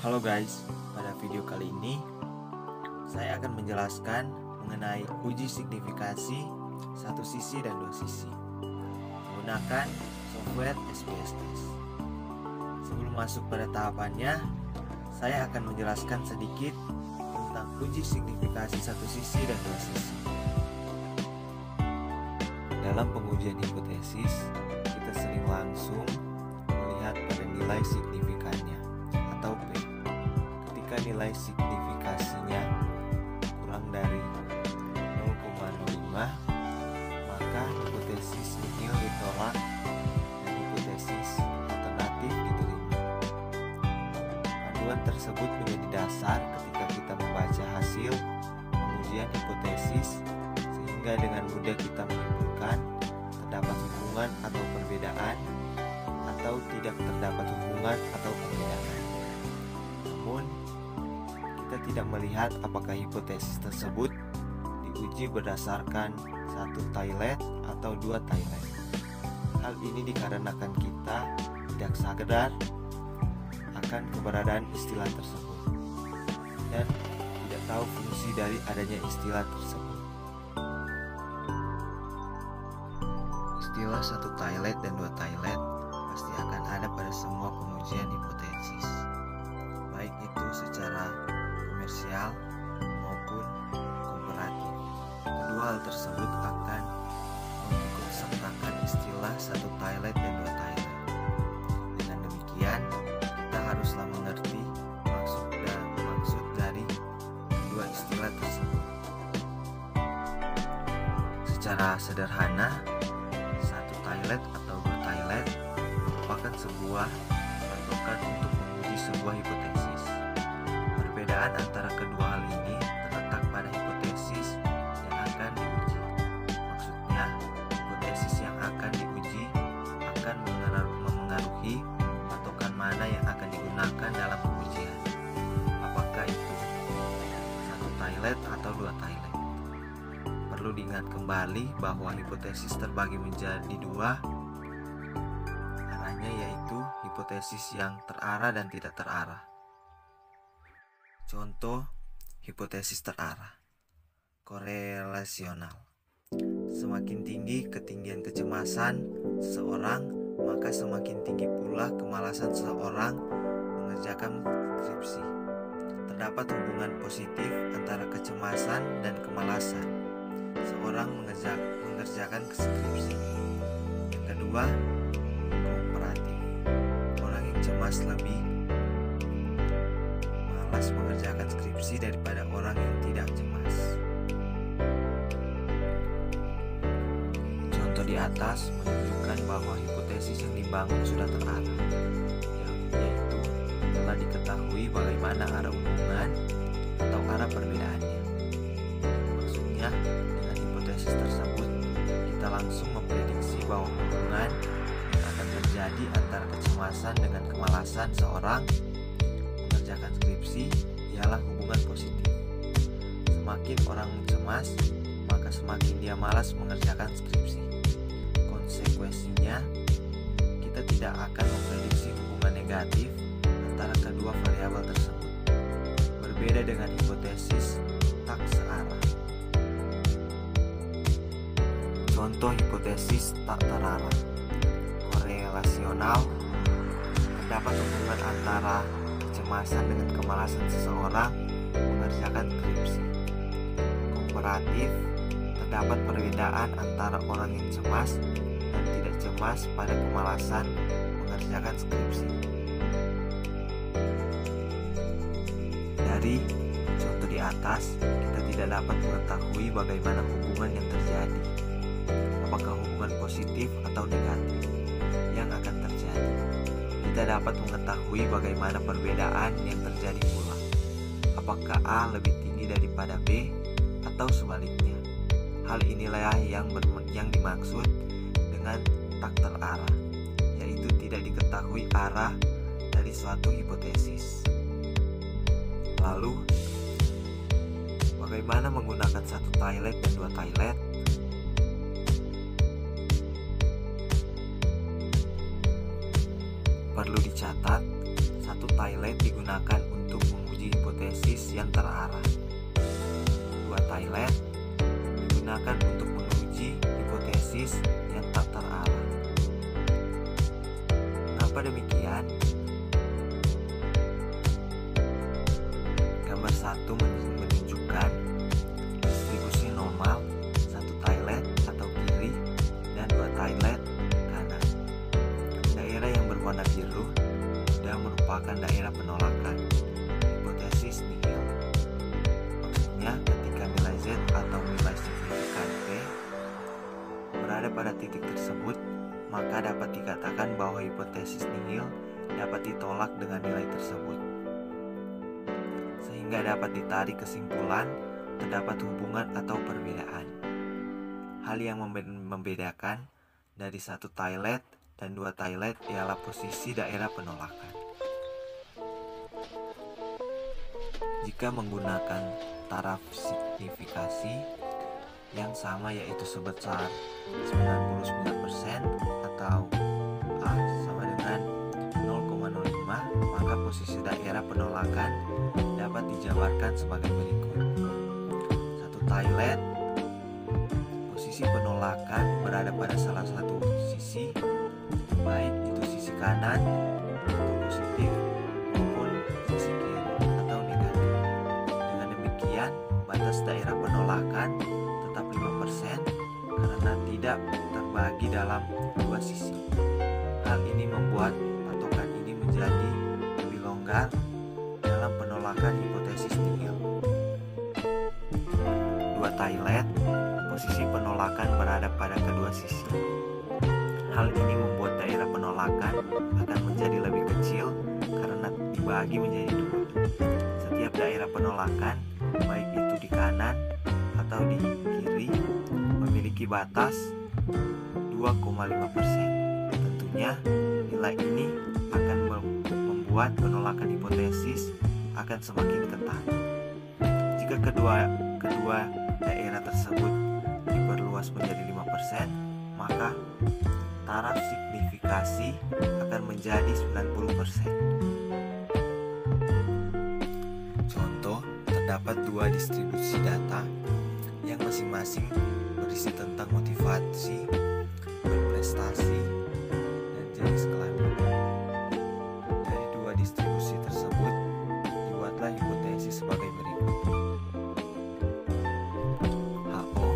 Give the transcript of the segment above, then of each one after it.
Halo guys, pada video kali ini saya akan menjelaskan mengenai uji signifikasi satu sisi dan dua sisi menggunakan software SPSS. Sebelum masuk pada tahapannya, saya akan menjelaskan sedikit tentang uji signifikasi satu sisi dan dua sisi. Dalam pengujian hipotesis, kita sering langsung melihat pada nilai signifikannya atau P. Ketika nilai signifikasinya kurang dari 0,05, maka hipotesis nihil ditolak dan hipotesis alternatif diterima. Panduan tersebut menjadi dasar ketika kita membaca hasil pengujian hipotesis, sehingga dengan mudah kita menyimpulkan terdapat hubungan atau perbedaan atau tidak terdapat hubungan atau perbedaan. Namun, kita tidak melihat apakah hipotesis tersebut diuji berdasarkan satu Taillet atau dua Taillet. Hal ini dikarenakan kita tidak sadar akan keberadaan istilah tersebut dan tidak tahu fungsi dari adanya istilah tersebut. Istilah satu Taillet dan dua Taillet pasti akan ada pada semua pengujian hipotesis, baik itu secara komersial maupun komparatif. Kedua hal tersebut akan mengikutsertakan istilah satu Taillet dan dua Taillet. Dengan demikian, kita haruslah mengerti maksud dari kedua istilah tersebut. Secara sederhana, satu Taillet atau dua Taillet merupakan sebuah patokan untuk menguji sebuah hipotesis. Perbedaan antara kedua hal ini terletak pada hipotesis yang akan diuji. Maksudnya, hipotesis yang akan diuji akan memengaruhi patokan mana yang akan digunakan dalam pengujian. Apakah itu satu Taillet atau dua Taillet? Perlu diingat kembali bahwa hipotesis terbagi menjadi dua, arahnya yaitu hipotesis yang terarah dan tidak terarah. Contoh hipotesis terarah, korelasional. Semakin tinggi ketinggian kecemasan seseorang, maka semakin tinggi pula kemalasan seseorang mengerjakan skripsi. Terdapat hubungan positif antara kecemasan dan kemalasan seorang mengerjakan skripsi. Yang kedua, komparatif. Orang yang cemas lebih malas mengerjakan skripsi daripada orang yang tidak cemas. Contoh di atas menunjukkan bahwa hipotesis yang dibangun sudah terarah, yaitu telah diketahui bagaimana arah hubungan atau arah perbedaannya. Maksudnya, dengan hipotesis tersebut kita langsung memprediksi bahwa hubungan yang akan terjadi antara kecemasan dengan kemalasan seorang mengerjakan skripsi ialah hubungan positif. Semakin orang cemas, maka semakin dia malas mengerjakan skripsi. Konsekuensinya, kita tidak akan memprediksi hubungan negatif antara kedua variabel tersebut. Berbeda dengan hipotesis tak searah. Contoh hipotesis tak terarah, korelasional. Terdapat hubungan antara kecemasan dengan kemalasan seseorang mengerjakan skripsi. Komparatif, terdapat perbedaan antara orang yang cemas dan tidak cemas pada kemalasan mengerjakan skripsi. Dari contoh di atas, kita tidak dapat mengetahui bagaimana hubungan yang terjadi. Apakah hubungan positif atau negatif yang akan terjadi? Kita dapat mengetahui bagaimana perbedaan yang terjadi pula. Apakah A lebih tinggi daripada B atau sebaliknya? Hal inilah yang dimaksud dengan tak terarah, yaitu tidak diketahui arah dari suatu hipotesis. Lalu, bagaimana menggunakan satu Taillet dan dua Taillet? Perlu dicatat, satu tilet digunakan untuk menguji hipotesis yang terarah. Dua tilet digunakan untuk menguji hipotesis yang tak terarah. Mengapa demikian? Gambar 1 menunjukkan distribusi normal satu tilet atau kiri dan dua tilet kanan. Daerah yang berwarna biru sudah merupakan daerah penolakan hipotesis nihil. Maksudnya ketika nilai Z atau nilai signifikan P berada pada titik tersebut, maka dapat dikatakan bahwa hipotesis nihil dapat ditolak dengan nilai tersebut. Sehingga dapat ditarik kesimpulan terdapat hubungan atau perbedaan. Hal yang membedakan dari satu tilet dan dua tilet ialah posisi daerah penolakan. Jika menggunakan taraf signifikasi yang sama yaitu sebesar 99% atau A sama dengan 0,05, maka posisi daerah penolakan dapat dijabarkan sebagai berikut. Satu tilet, posisi penolakan berada pada salah satu sisi, baik itu sisi kanan atau positif maupun sisi kiri atau negatif. Dengan demikian, batas daerah penolakan tetap 5% karena tidak terbagi dalam dua sisi. Hal ini membuat patokan ini menjadi lebih longgar dalam penolakan hipotesis nihil. Dua tilet, posisi penolakan berada pada kedua sisi. Hal ini membuat daerah penolakan akan menjadi lebih kecil karena dibagi menjadi dua. Setiap daerah penolakan, baik itu di kanan atau di kiri, memiliki batas 2,5%. Tentunya nilai ini akan membuat penolakan hipotesis akan semakin ketat. Jika kedua daerah tersebut diperluas menjadi 5%, maka taraf signifikasi akan menjadi 90%. Contoh, terdapat dua distribusi data yang masing-masing berisi tentang motivasi, berprestasi, dan jenis kelamin. Dari dua distribusi tersebut, dibuatlah hipotesis sebagai berikut. HO,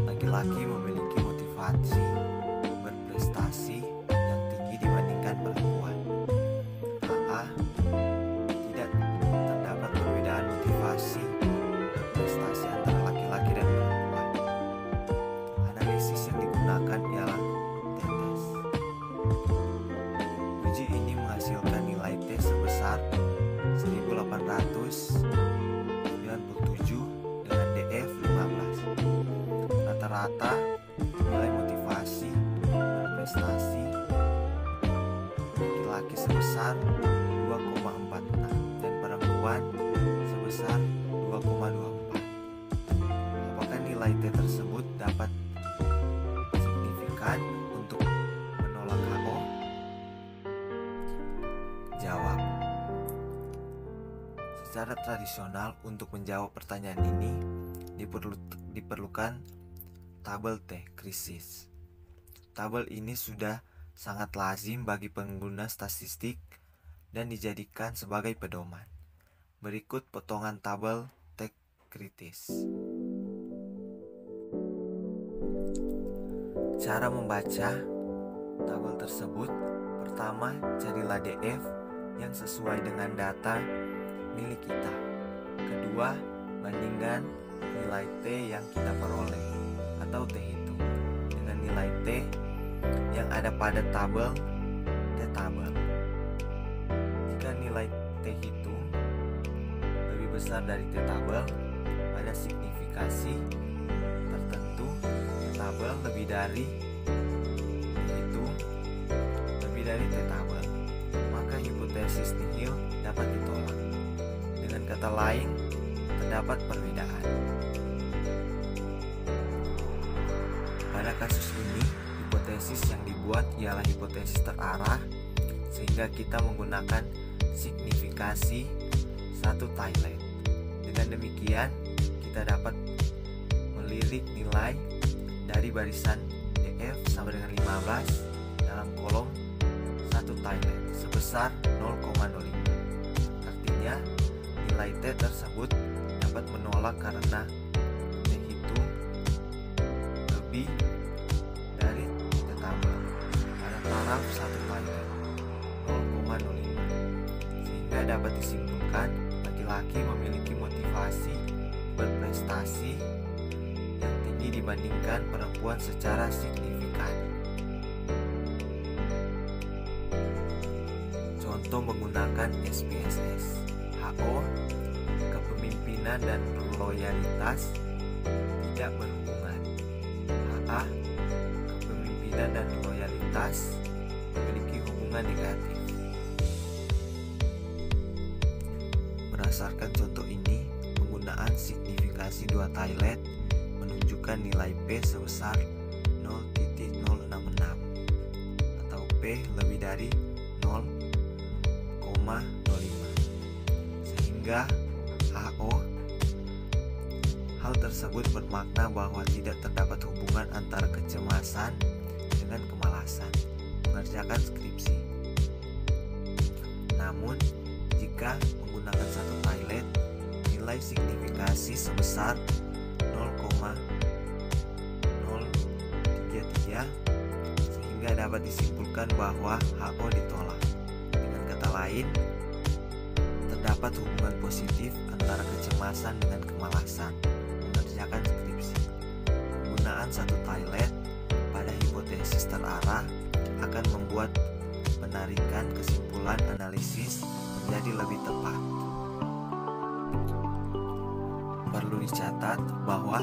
laki-laki memiliki motivasi berprestasi yang tinggi dibandingkan perempuan. AA, tidak terdapat perbedaan motivasi berprestasi antara laki-laki dan perempuan. Analisis yang digunakan ialah t-test. Uji ini menghasilkan nilai T sebesar 1897 dengan DF 15. Rata-rata nilai motivasi berprestasi laki-laki sebesar 2,46 dan perempuan sebesar 2,24. Apakah nilai T tersebut dapat signifikan untuk menolak HO? Jawab. Secara tradisional, untuk menjawab pertanyaan ini diperlukan tabel T krisis. Tabel ini sudah sangat lazim bagi pengguna statistik dan dijadikan sebagai pedoman. Berikut potongan tabel T kritis. Cara membaca tabel tersebut: pertama, carilah DF yang sesuai dengan data milik kita. Kedua, bandingkan nilai T yang kita peroleh atau T hitung dengan nilai T yang ada pada tabel T-tabel. Jika nilai T hitung lebih besar dari T-tabel pada signifikasi tertentu, T-tabel lebih dari T hitung lebih dari T-tabel, maka hipotesis nihil dapat ditolak. Dengan kata lain, terdapat perbedaan. Pada kasus ini, hipotesis yang dibuat ialah hipotesis terarah, sehingga kita menggunakan signifikasi satu toilet. Dengan demikian, kita dapat melirik nilai dari barisan DF sampai dengan 15 dalam kolom satu toilet sebesar 0,05. Artinya, nilai T tersebut dapat menolak karena menghitung lebih dari tetangga pada taraf satu toilet 0,05, sehingga dapat disimpulkan laki-laki memiliki motivasi berprestasi yang tinggi dibandingkan perempuan secara signifikan. Contoh menggunakan SPSS. HO, kepemimpinan dan loyalitas tidak berhubungan. HA, kepemimpinan dan loyalitas memiliki hubungan negatif. Berdasarkan contoh ini, penggunaan signifikasi dua toilet menunjukkan nilai P sebesar 0,066 atau P lebih dari 0,05, sehingga HO, hal tersebut bermakna bahwa tidak terdapat hubungan antara kecemasan dengan kemalasan mengerjakan skripsi. Namun, jika menggunakan satu toilet, nilai signifikasi sebesar 0,033, sehingga dapat disimpulkan bahwa HO ditolak. Dengan kata lain, terdapat hubungan positif antara kecemasan dengan kemalasan mengerjakan skripsi. Penggunaan satu toilet pada hipotesis terarah akan membuat penarikan kesimpulan analisis menjadi lebih tepat. Perlu dicatat bahwa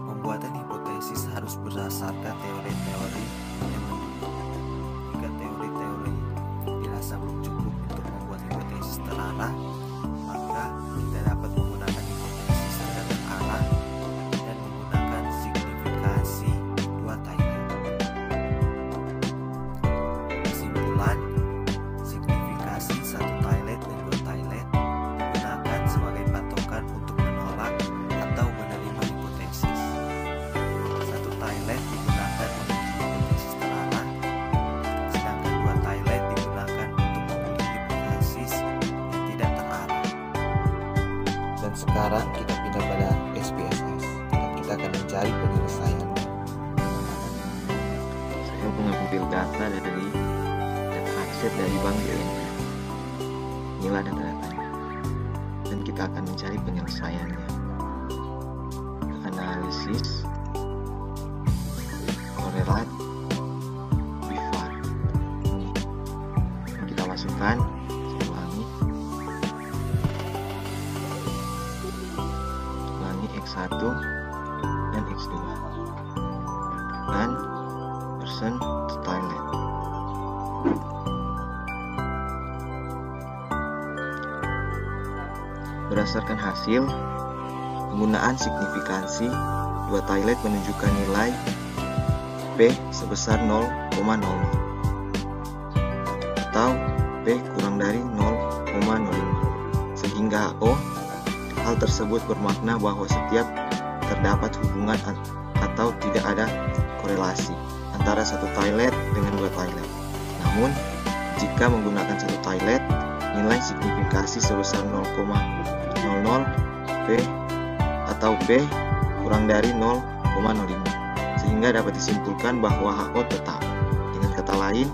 pembuatan hipotesis harus berdasarkan teori-teori yang mendukung. Jika teori-teori dirasa belum cukup untuk membuat hipotesis terarah, maka kita dapat menggunakan hipotesis tidak terarah dan menggunakan signifikasi dua toilet. Kesimpulan, signifikasi satu toilet dan dua toilet digunakan sebagai patokan untuk menolak atau menerima hipotesis. Satu toilet digunakan untuk hipotesis terarah, sedangkan dua toilet digunakan untuk memilih hipotesis yang tidak terarah. Dan sekarang kita pindah pada SPSS dan kita akan mencari penyelesaiannya. Saya mengambil data dari data aset dari Bank BNI. Inilah data-datanya, dan kita akan mencari penyelesaiannya. Analisis korelat bifar. Ini kita masukkan. Saya ulangi X1 dan X2 dan person to toilet. Berdasarkan hasil, penggunaan signifikansi dua toilet menunjukkan nilai P sebesar 0,00 atau P kurang dari 0,05, sehingga HO, hal tersebut bermakna bahwa setiap terdapat hubungan atau tidak ada korelasi antara satu toilet dengan dua toilet. Namun, jika menggunakan satu toilet, nilai signifikasi sebesar 0,00 P atau P kurang dari 0,05, sehingga dapat disimpulkan bahwa HO tetap. Dengan kata lain,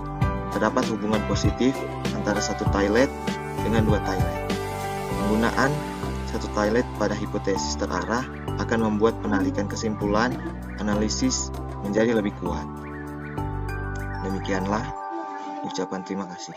terdapat hubungan positif antara satu toilet dengan dua toilet. Penggunaan satu toilet pada hipotesis terarah akan membuat penarikan kesimpulan analisis menjadi lebih kuat. Demikianlah ucapan terima kasih.